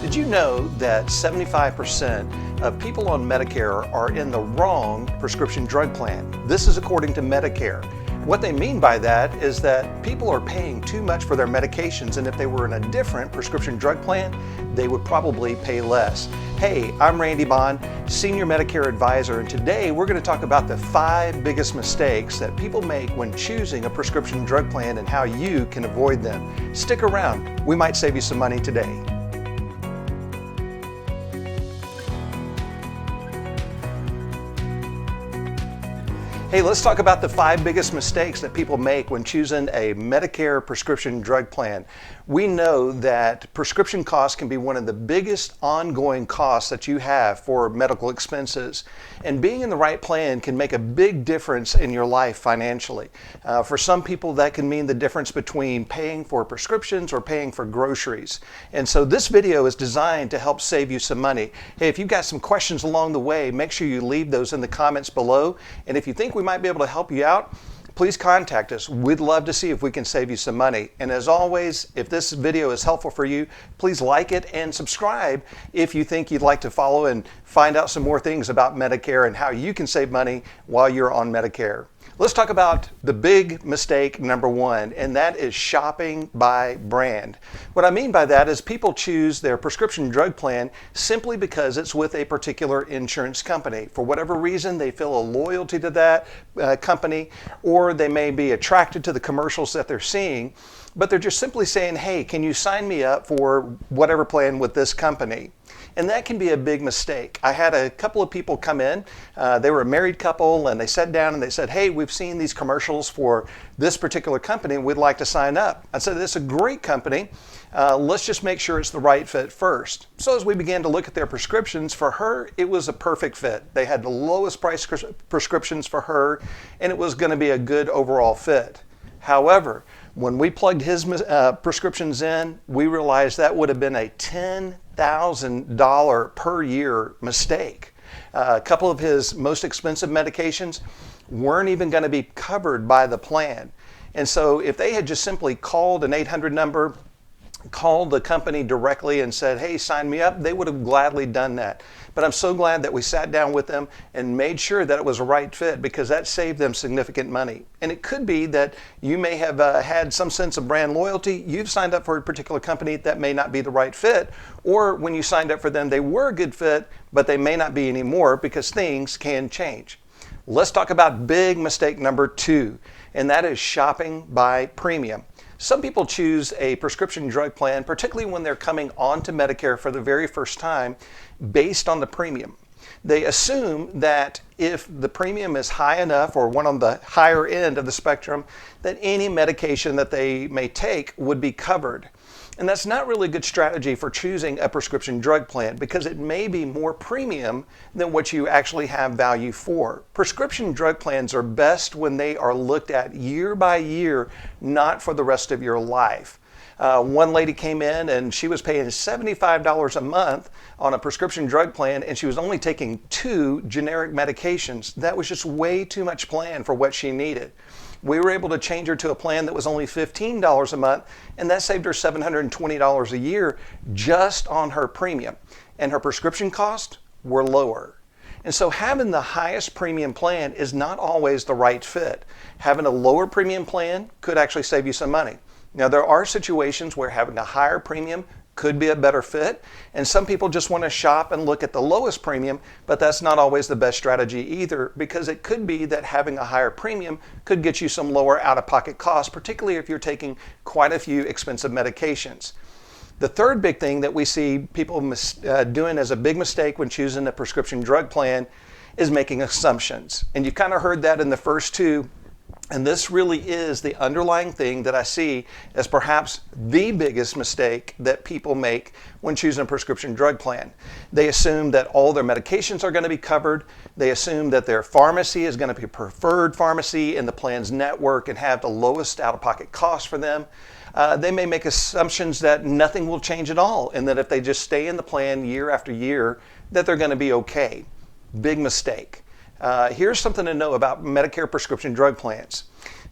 Did you know that 75% of people on Medicare are in the wrong prescription drug plan? This is according to Medicare. What they mean by that is that people are paying too much for their medications, and if they were in a different prescription drug plan, they would probably pay less. Hey, I'm Randy Bond, Senior Medicare Advisor, and today we're going to talk about the 5 biggest mistakes that people make when choosing a prescription drug plan and how you can avoid them. Stick around, we might save you some money today. Hey, let's talk about the 5 biggest mistakes that people make when choosing a Medicare prescription drug plan. We know that prescription costs can be one of the biggest ongoing costs that you have for medical expenses. And being in the right plan can make a big difference in your life financially. For some people, that can mean the difference between paying for prescriptions or paying for groceries. And so this video is designed to help save you some money. Hey, if you've got some questions along the way, make sure you leave those in the comments below. And if you think we might be able to help you out, please contact us. We'd love to see if we can save you some money. And as always, if this video is helpful for you, please like it and subscribe if you think you'd like to follow and find out some more things about Medicare and how you can save money while you're on Medicare. Let's talk about the big mistake number 1, and that is shopping by brand. What I mean by that is people choose their prescription drug plan simply because it's with a particular insurance company. For whatever reason, they feel a loyalty to that company, or they may be attracted to the commercials that they're seeing, but they're just simply saying, hey, can you sign me up for whatever plan with this company? And that can be a big mistake. I had a couple of people come in, they were a married couple, and they sat down and they said, hey, we've seen these commercials for this particular company and we'd like to sign up. I said, it's a great company. Let's just make sure it's the right fit first. So as we began to look at their prescriptions, for her, it was a perfect fit. They had the lowest price prescriptions for her, and it was going to be a good overall fit. However, when we plugged his prescriptions in, we realized that would have been a $10,000 per year mistake. A couple of his most expensive medications weren't even going to be covered by the plan. And so if they had just simply called an 800 number, called the company directly and said, hey, sign me up, they would have gladly done that. But I'm so glad that we sat down with them and made sure that it was a right fit, because that saved them significant money. And it could be that you may have had some sense of brand loyalty. You've signed up for a particular company that may not be the right fit, or when you signed up for them, they were a good fit, but they may not be anymore because things can change. Let's talk about big mistake number 2, and that is shopping by premium. Some people choose a prescription drug plan, particularly when they're coming onto Medicare for the very first time, based on the premium. They assume that if the premium is high enough, or one on the higher end of the spectrum, that any medication that they may take would be covered. And that's not really a good strategy for choosing a prescription drug plan, because it may be more premium than what you actually have value for. Prescription drug plans are best when they are looked at year by year, not for the rest of your life. One lady came in and she was paying $75 a month on a prescription drug plan, and she was only taking 2 generic medications. That was just way too much plan for what she needed. We were able to change her to a plan that was only $15 a month, and that saved her $720 a year just on her premium. And her prescription costs were lower. And so having the highest premium plan is not always the right fit. Having a lower premium plan could actually save you some money. Now, there are situations where having a higher premium could be a better fit, and some people just want to shop and look at the lowest premium, but that's not always the best strategy either, because it could be that having a higher premium could get you some lower out-of-pocket costs, particularly if you're taking quite a few expensive medications. The third big thing that we see people doing as a big mistake when choosing a prescription drug plan is making assumptions. And you've kind of heard that in the first 2. And this really is the underlying thing that I see as perhaps the biggest mistake that people make when choosing a prescription drug plan. They assume that all their medications are going to be covered. They assume that their pharmacy is going to be a preferred pharmacy in the plan's network and have the lowest out-of-pocket cost for them. They may make assumptions that nothing will change at all, and that if they just stay in the plan year after year, that they're going to be okay. Big mistake. Here's something to know about Medicare prescription drug plans.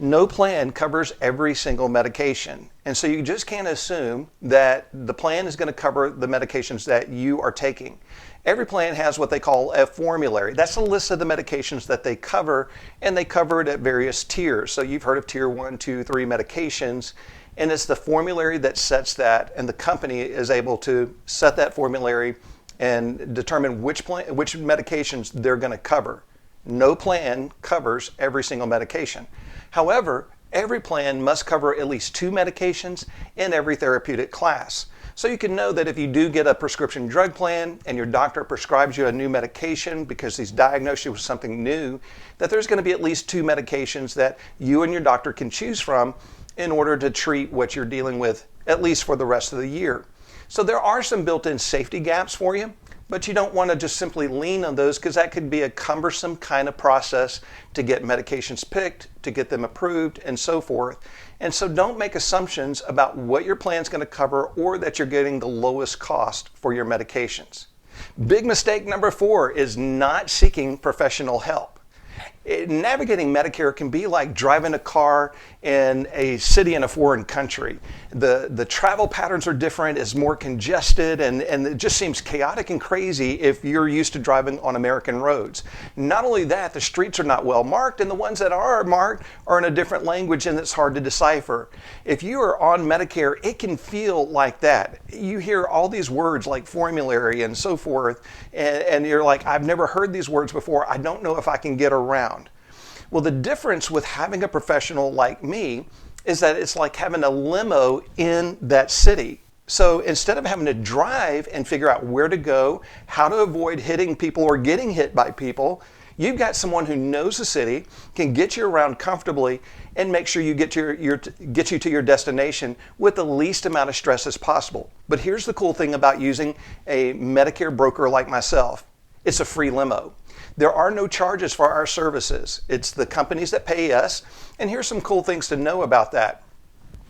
No plan covers every single medication. And so you just can't assume that the plan is going to cover the medications that you are taking. Every plan has what they call a formulary. That's a list of the medications that they cover, and they cover it at various tiers. So you've heard of tier 1, 2, 3 medications, and it's the formulary that sets that, and the company is able to set that formulary and determine which medications they're going to cover. No plan covers every single medication. However, every plan must cover at least 2 medications in every therapeutic class. So you can know that if you do get a prescription drug plan and your doctor prescribes you a new medication because he's diagnosed you with something new, that there's going to be at least 2 medications that you and your doctor can choose from in order to treat what you're dealing with, at least for the rest of the year. So there are some built-in safety gaps for you, but you don't want to just simply lean on those because that could be a cumbersome kind of process to get medications picked, to get them approved, and so forth. And so don't make assumptions about what your plan is going to cover or that you're getting the lowest cost for your medications. Big mistake number 4 is not seeking professional help. Navigating Medicare can be like driving a car in a city in a foreign country. The travel patterns are different, it's more congested, and it just seems chaotic and crazy if you're used to driving on American roads. Not only that, the streets are not well marked, and the ones that are marked are in a different language and it's hard to decipher. If you are on Medicare, it can feel like that. You hear all these words like formulary and so forth, and you're like, I've never heard these words before, I don't know if I can get around. Well, the difference with having a professional like me is that it's like having a limo in that city. So instead of having to drive and figure out where to go, how to avoid hitting people or getting hit by people, you've got someone who knows the city, can get you around comfortably, and make sure you get you to your destination with the least amount of stress as possible. But here's the cool thing about using a Medicare broker like myself. It's a free limo. There are no charges for our services. It's the companies that pay us. And here's some cool things to know about that.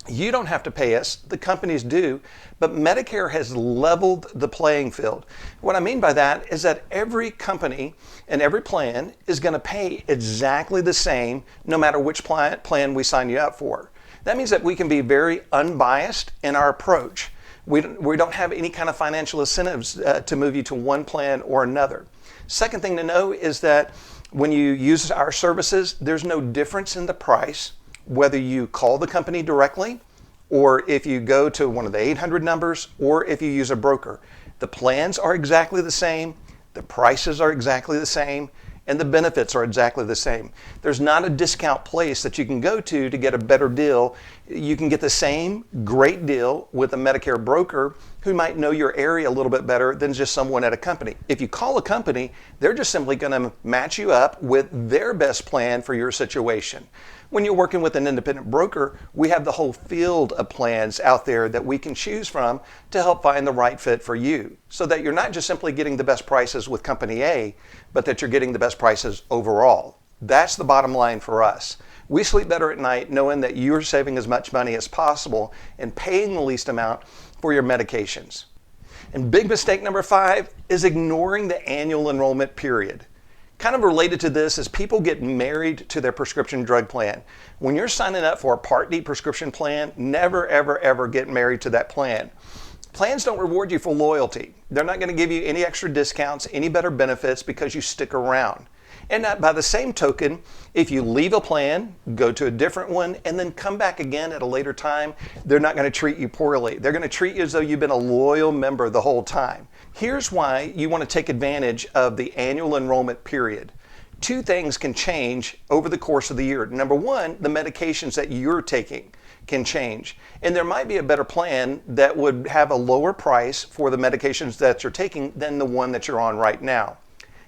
You don't have to pay us, the companies do, but Medicare has leveled the playing field. What I mean by that is that every company and every plan is going to pay exactly the same no matter which plan we sign you up for. That means that we can be very unbiased in our approach. We don't have any kind of financial incentives to move you to one plan or another. Second thing to know is that when you use our services, there's no difference in the price, whether you call the company directly or if you go to one of the 800 numbers or if you use a broker. The plans are exactly the same, the prices are exactly the same, and the benefits are exactly the same. There's not a discount place that you can go to get a better deal. You can get the same great deal with a Medicare broker who might know your area a little bit better than just someone at a company. If you call a company, they're just simply going to match you up with their best plan for your situation. When you're working with an independent broker, we have the whole field of plans out there that we can choose from to help find the right fit for you, so that you're not just simply getting the best prices with company A, but that you're getting the best prices overall. That's the bottom line for us. We sleep better at night knowing that you're saving as much money as possible and paying the least amount for your medications. And big mistake number 5 is ignoring the annual enrollment period. Kind of related to this is people get married to their prescription drug plan. When you're signing up for a Part D prescription plan, never, ever, ever get married to that plan. Plans don't reward you for loyalty. They're not going to give you any extra discounts, any better benefits because you stick around. And by the same token, if you leave a plan, go to a different one, and then come back again at a later time, they're not going to treat you poorly. They're going to treat you as though you've been a loyal member the whole time. Here's why you want to take advantage of the annual enrollment period. 2 things can change over the course of the year. Number 1, the medications that you're taking can change. And there might be a better plan that would have a lower price for the medications that you're taking than the one that you're on right now.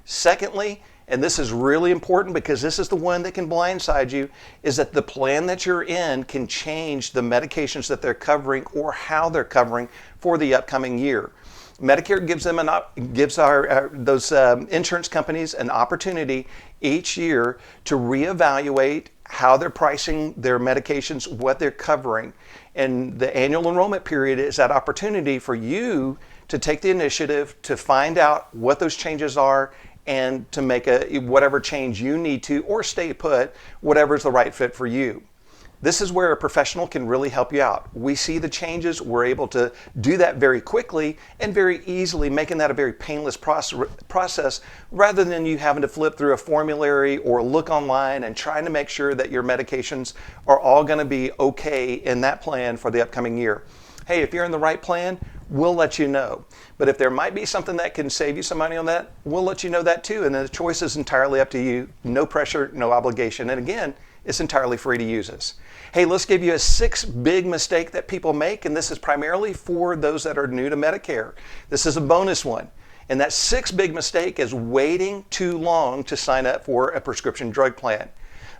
Secondly, and this is really important because this is the one that can blindside you, is that the plan that you're in can change the medications that they're covering or how they're covering for the upcoming year. Medicare gives those insurance companies an opportunity each year to reevaluate how they're pricing their medications, what they're covering. And the annual enrollment period is that opportunity for you to take the initiative to find out what those changes are and to make whatever change you need to, or stay put, whatever's the right fit for you. This is where a professional can really help you out. We see the changes, we're able to do that very quickly and very easily, making that a very painless process rather than you having to flip through a formulary or look online and trying to make sure that your medications are all going to be okay in that plan for the upcoming year. Hey, if you're in the right plan, we'll let you know. But if there might be something that can save you some money on that, we'll let you know that too. And then the choice is entirely up to you. No pressure, no obligation. And again, it's entirely free to use us. Hey, let's give you a 6 big mistake that people make, and this is primarily for those that are new to Medicare. This is a bonus one. And that 6 big mistake is waiting too long to sign up for a prescription drug plan.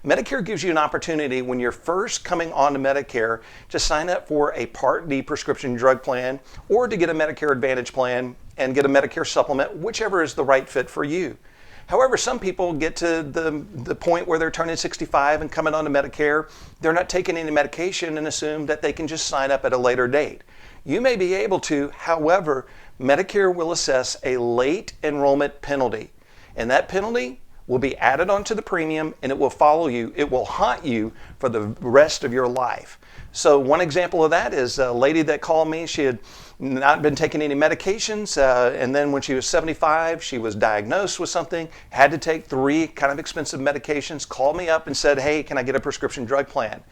Medicare gives you an opportunity when you're first coming onto Medicare to sign up for a Part D prescription drug plan or to get a Medicare Advantage plan and get a Medicare supplement, whichever is the right fit for you. However, some people get to the point where they're turning 65 and coming onto Medicare, they're not taking any medication and assume that they can just sign up at a later date. You may be able to, however, Medicare will assess a late enrollment penalty, and that penalty will be added onto the premium and it will follow you. It will haunt you for the rest of your life. So one example of that is a lady that called me. She had not been taking any medications, and then when she was 75, she was diagnosed with something, had to take 3 kind of expensive medications, called me up and said, hey, can I get a prescription drug plan?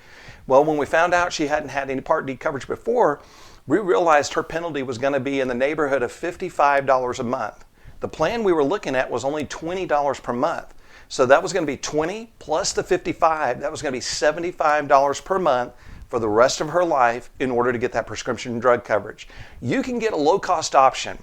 Well, when we found out she hadn't had any Part D coverage before, we realized her penalty was going to be in the neighborhood of $55 a month. The plan we were looking at was only $20 per month. So that was going to be 20 plus the 55. That was going to be $75 per month for the rest of her life in order to get that prescription drug coverage. You can get a low-cost option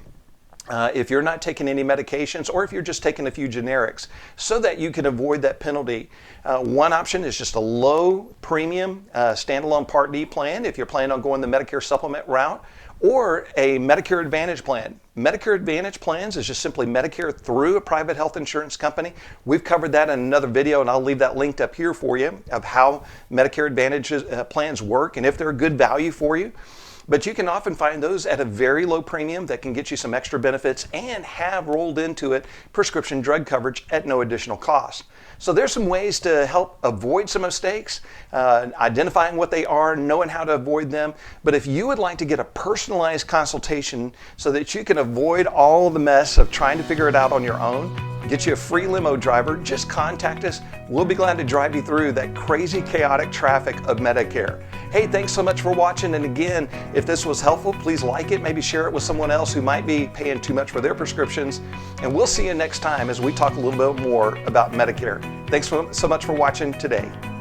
if you're not taking any medications or if you're just taking a few generics so that you can avoid that penalty. One option is just a low premium standalone Part D plan if you're planning on going the Medicare supplement route, or a Medicare Advantage plan. Medicare Advantage plans is just simply Medicare through a private health insurance company. We've covered that in another video, and I'll leave that linked up here for you of how Medicare Advantage plans work and if they're a good value for you. But you can often find those at a very low premium that can get you some extra benefits and have rolled into it prescription drug coverage at no additional cost. So there's some ways to help avoid some mistakes, identifying what they are, knowing how to avoid them. But if you would like to get a personalized consultation so that you can avoid all the mess of trying to figure it out on your own, get you a free limo driver, just contact us. We'll be glad to drive you through that crazy, chaotic traffic of Medicare. Hey, thanks so much for watching. And again, if this was helpful, please like it, maybe share it with someone else who might be paying too much for their prescriptions. And we'll see you next time as we talk a little bit more about Medicare. Thanks so much for watching today.